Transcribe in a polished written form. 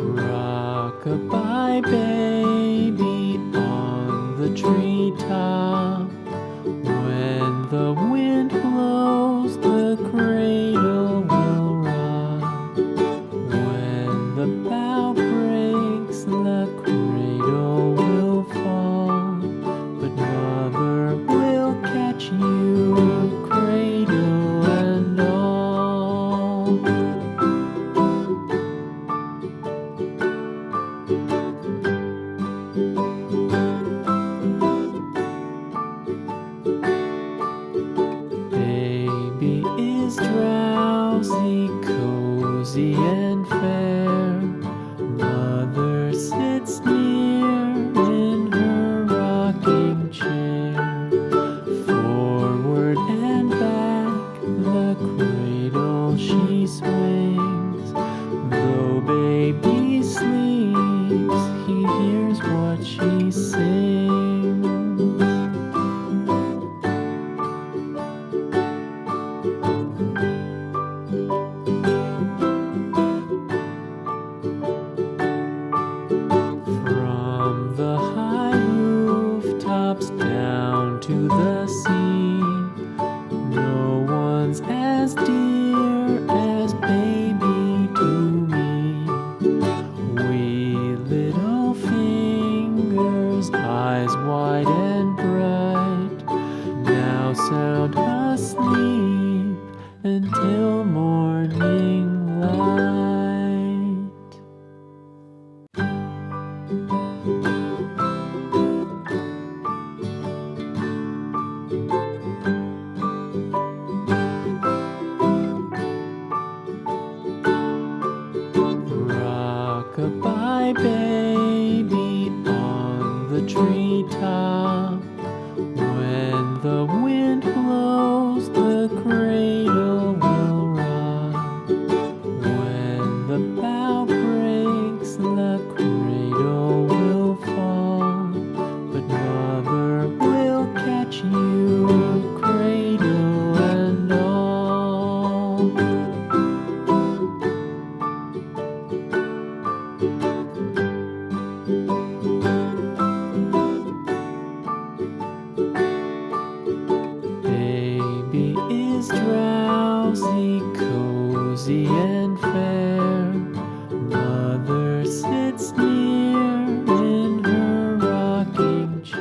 Rock-a-bye baby on the treetop. When the wind blows, the cradle will rock. When the bough breaks, the cradle will fall. But mother will catch you, cradle and all. Baby is drowsy, cozy and fair. Mother sits near in her rocking chair. Forward and back, the cradle she swings. Though baby sleeps, he hears what she sings. From the high rooftops down to the sea, no one's as dear as baby to me. Wee little fingers, eyes wide and bright, now sound asleep until morning light. Rock-a-bye baby on the treetop. When the wind blows, the cradle will rock. When the bough breaks, the cradle will fall. But mother will catch you, cradle and all. Baby is drowsy, cozy and fair. Mother sits near in her rocking chair.